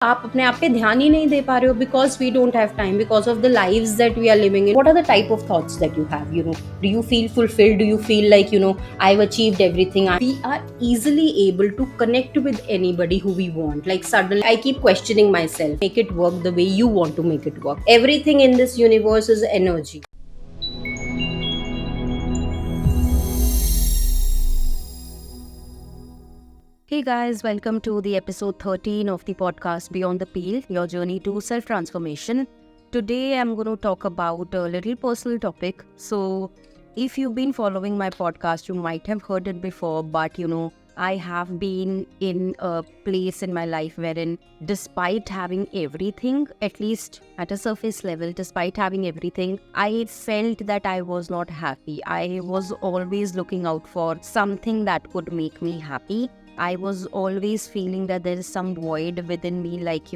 आप अपने आप पे ध्यान ही नहीं दे पा रहे हो because we don't have time, because of the lives that we are living in. What are the type of thoughts that you have? Do you feel fulfilled? Do you feel like, I've achieved everything? We are easily able to connect with anybody who we want. Like suddenly I keep questioning myself, make it work the way you want to make it work. Everything in this universe is energy. Hey guys, welcome to the episode 13 of the podcast Beyond the Peel, your journey to self transformation. Today I'm going to talk about a little personal topic. So, if you've been following my podcast, you might have heard it before, but I have been in a place in my life wherein, despite having everything, at least at a surface level, despite having everything, I felt that I was not happy. I was always looking out for something that could make me happy. I was always feeling that there is some void within me, like,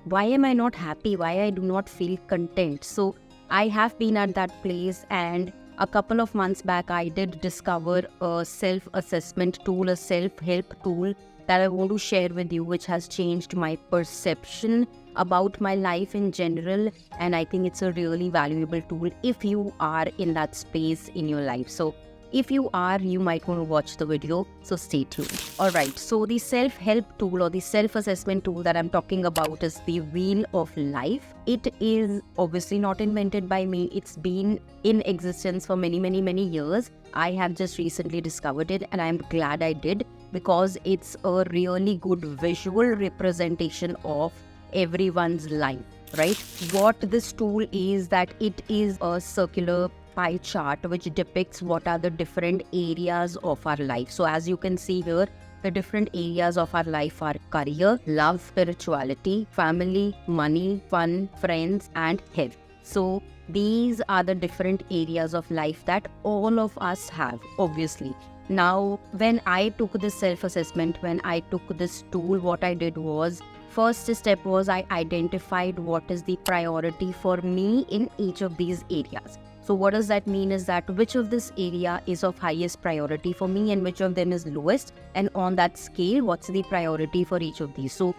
why am I not happy? Why I do not feel content? So I have been at that place, and a couple of months back, I did discover a self-assessment tool, a self-help tool that I want to share with you, which has changed my perception about my life in general. And I think it's a really valuable tool if you are in that space in your life. So if you are, you might want to watch the video, so stay tuned. Alright, so the self-help tool or the self-assessment tool that I'm talking about is the Wheel of Life. It is obviously not invented by me. It's been in existence for many years. I have just recently discovered it, and I'm glad I did, because it's a really good visual representation of everyone's life, right? What this tool is, that it is a circular pie chart which depicts what are the different areas of our life. So as you can see here, the different areas of our life are career, love, spirituality, family, money, fun, friends, and health. So these are the different areas of life that all of us have, obviously. Now, when I took this self-assessment, when I took this tool, what I did was, first step was I identified what is the priority for me in each of these areas. So what does that mean is that which of this area is of highest priority for me and which of them is lowest, and on that scale, what's the priority for each of these. So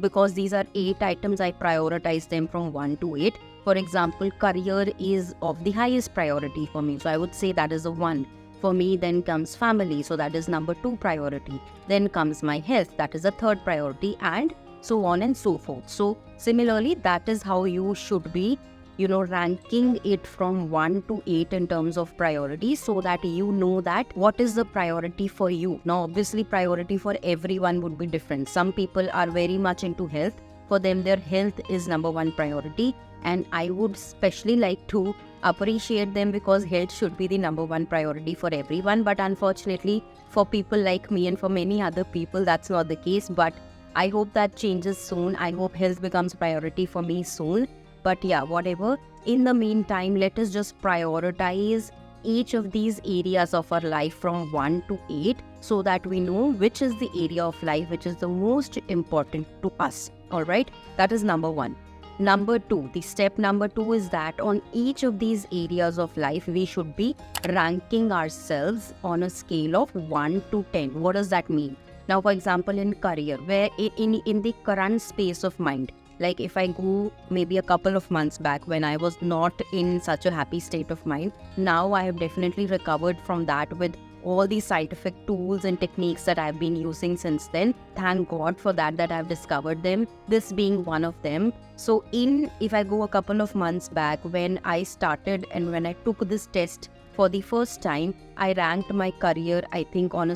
because these are 8 items, I prioritize them from 1 to 8. For example, career is of the highest priority for me, so I would say that is a 1. For me, then comes family, so that is number 2 priority. Then comes my health, that is a 3rd priority, and so on and so forth. So similarly, that is how you should be ranking it from 1 to 8 in terms of priority, so that you know that what is the priority for you. Now, obviously, priority for everyone would be different. Some people are very much into health. For them, their health is number 1 priority. And I would especially like to appreciate them, because health should be the number 1 priority for everyone. But unfortunately, for people like me and for many other people, that's not the case. But I hope that changes soon. I hope health becomes priority for me soon. But yeah, whatever. In the meantime, let us just prioritize each of these areas of our life from 1 to 8, so that we know which is the area of life which is the most important to us. Alright, that is number 1. Number 2, the step number 2 is that on each of these areas of life, we should be ranking ourselves on a scale of 1 to 10. What does that mean? Now, for example, in career, where in the current space of mind, like if I go maybe a couple of months back when I was not in such a happy state of mind, now I have definitely recovered from that with all these scientific tools and techniques that I've been using since then. Thank God for that I've discovered them, this being one of them. So if I go a couple of months back when I started and when I took this test for the first time, I ranked my career, I think, on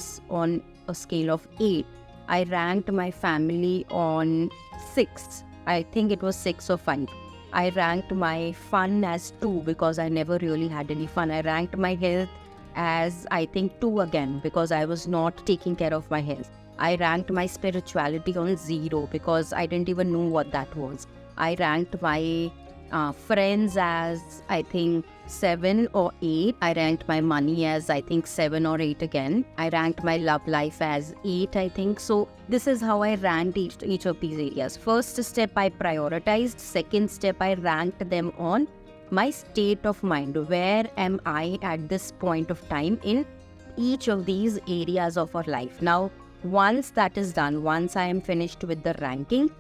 a scale of 8. I ranked my family on 6. I think it was 6 or 5. I ranked my fun as 2 because I never really had any fun. I ranked my health as, I think, 2 again, because I was not taking care of my health. I ranked my spirituality on 0 because I didn't even know what that was. I ranked my friends as, I think, 7 or 8. I ranked my money as, I think, 7 or 8 again. I ranked my love life as 8, I think. So this is how I ranked each of these areas. First step, I prioritized. Second step, I ranked them on my state of mind. Where am I at this point of time in each of these areas of our life? Now, once that is done, once I am finished with the ranking,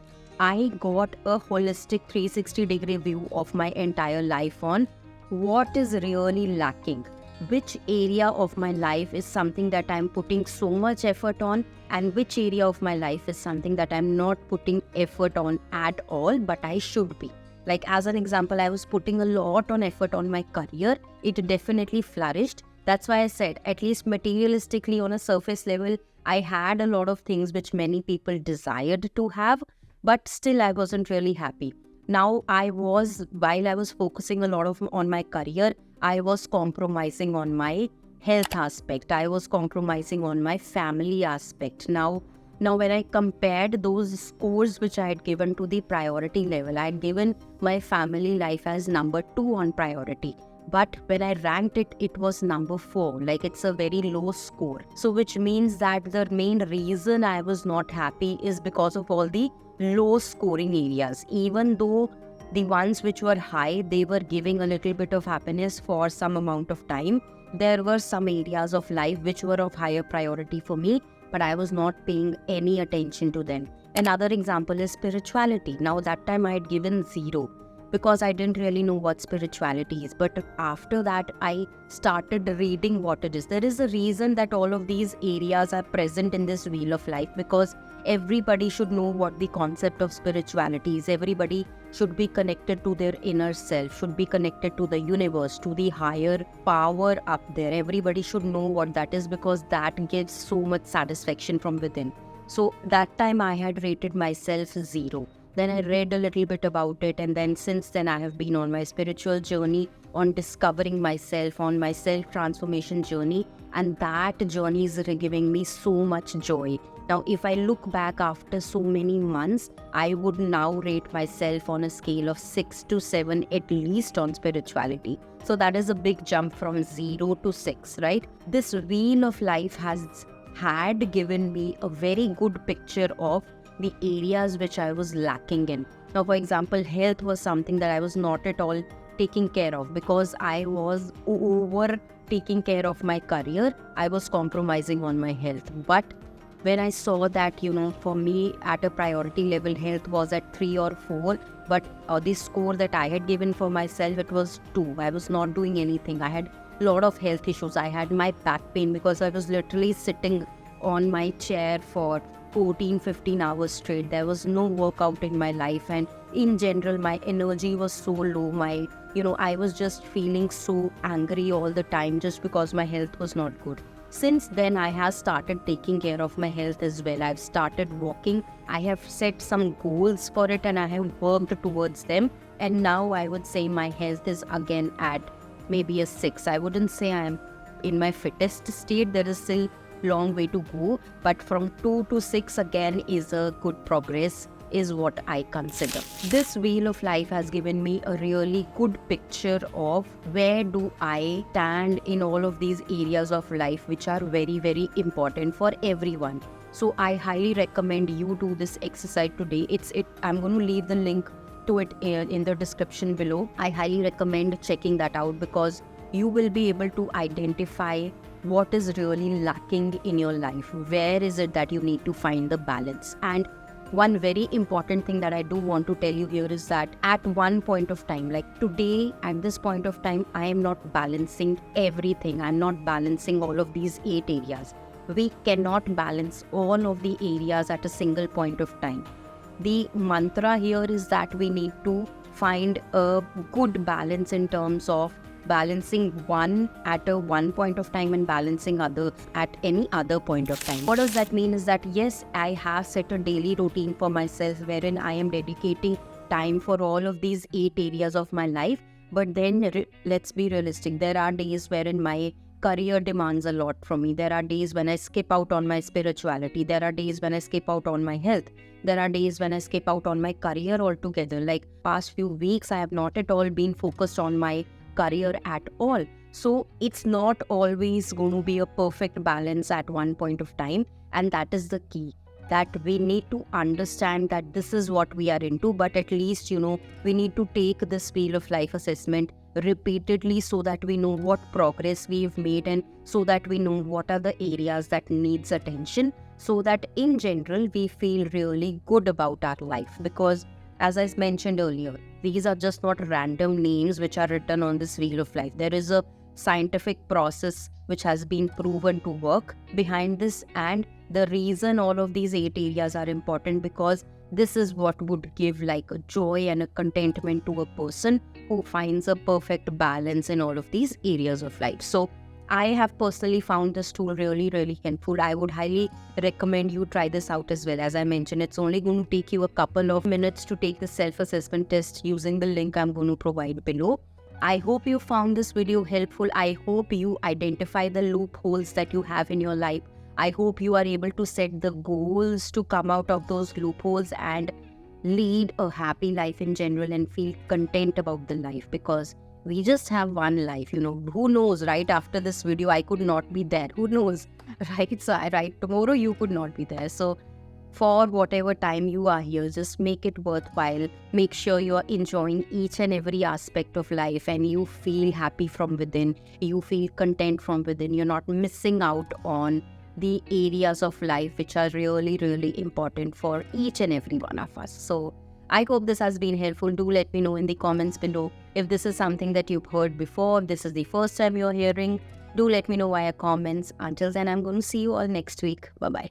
I got a holistic 360-degree view of my entire life on what is really lacking, which area of my life is something that I'm putting so much effort on, and which area of my life is something that I'm not putting effort on at all, but I should be. Like, as an example, I was putting a lot on effort on my career. It definitely flourished. That's why I said, at least materialistically on a surface level, I had a lot of things which many people desired to have, but still I wasn't really happy. Now while I was focusing a lot on my career, I was compromising on my health aspect. I was compromising on my family aspect. Now when I compared those scores which I had given to the priority level, I had given my family life as number 2 on priority. But when I ranked it, it was number 4. Like, it's a very low score. So which means that the main reason I was not happy is because of all the low scoring areas. Even though the ones which were high, they were giving a little bit of happiness for some amount of time. There were some areas of life which were of higher priority for me, but I was not paying any attention to them. Another example is spirituality. Now, that time I had given 0 because I didn't really know what spirituality is. But after that, I started reading what it is. There is a reason that all of these areas are present in this wheel of life, because everybody should know what the concept of spirituality is. Everybody should be connected to their inner self, should be connected to the universe, to the higher power up there. Everybody should know what that is, because that gives so much satisfaction from within. So that time I had rated myself 0. Then I read a little bit about it, and then since then I have been on my spiritual journey, on discovering myself, on my self-transformation journey, and that journey is giving me so much joy. Now, if I look back after so many months, I would now rate myself on a scale of 6 to 7 at least on spirituality. So that is a big jump from 0 to 6, right? This wheel of life had given me a very good picture of the areas which I was lacking in. Now, for example, health was something that I was not at all taking care of, because I was over taking care of my career. I was compromising on my health. But when I saw that, for me at a priority level, health was at 3 or 4, but the score that I had given for myself, it was 2. I was not doing anything. I had a lot of health issues. I had my back pain because I was literally sitting on my chair for 14-15 hours straight. There was no workout in my life, and in general my energy was so low. I was just feeling so angry all the time just because my health was not good. Since then, I have started taking care of my health as well. I've started walking. I have set some goals for it, and I have worked towards them. And now I would say my health is again at maybe a 6. I wouldn't say I am in my fittest state. There is still long way to go, but from 2 to 6 again is a good progress, is what I consider. This wheel of life has given me a really good picture of where do I stand in all of these areas of life which are very, very important for everyone. So I highly recommend you do this exercise today. I'm going to leave the link to it in the description below. I highly recommend checking that out, because you will be able to identify what is really lacking in your life. Where is it that you need to find the balance? And one very important thing that I do want to tell you here is that at one point of time, like today, at this point of time, I am not balancing everything. I'm not balancing all of these 8 areas. We cannot balance all of the areas at a single point of time. The mantra here is that we need to find a good balance in terms of balancing one at a one point of time and balancing other at any other point of time. What does that mean is that yes, I have set a daily routine for myself wherein I am dedicating time for all of these 8 areas of my life. But then let's be realistic. There are days wherein my career demands a lot from me. There are days when I skip out on my spirituality. There are days when I skip out on my health. There are days when I skip out on my career altogether. Like past few weeks, I have not at all been focused on my career at all. So it's not always going to be a perfect balance at one point of time, and that is the key, that we need to understand that this is what we are into, but at least we need to take this wheel of life assessment repeatedly so that we know what progress we've made, and so that we know what are the areas that needs attention. so that in general we feel really good about our life. Because as I mentioned earlier, these are just not random names which are written on this wheel of life. There is a scientific process which has been proven to work behind this, and the reason all of these 8 areas are important, because this is what would give like a joy and a contentment to a person who finds a perfect balance in all of these areas of life. So I have personally found this tool really, really helpful. I would highly recommend you try this out as well. As I mentioned, it's only going to take you a couple of minutes to take the self-assessment test using the link I'm going to provide below. I hope you found this video helpful. I hope you identify the loopholes that you have in your life. I hope you are able to set the goals to come out of those loopholes and lead a happy life in general and feel content about the life, because we just have one life. Who knows, right after this video I could not be there, who knows, right? So right, tomorrow you could not be there. So for whatever time you are here, just make it worthwhile. Make sure you are enjoying each and every aspect of life and you feel happy from within, you feel content from within. You're not missing out on the areas of life which are really, really important for each and every one of us. So I hope this has been helpful. Do let me know in the comments below if this is something that you've heard before, if this is the first time you're hearing. Do let me know via comments. Until then, I'm going to see you all next week. Bye-bye.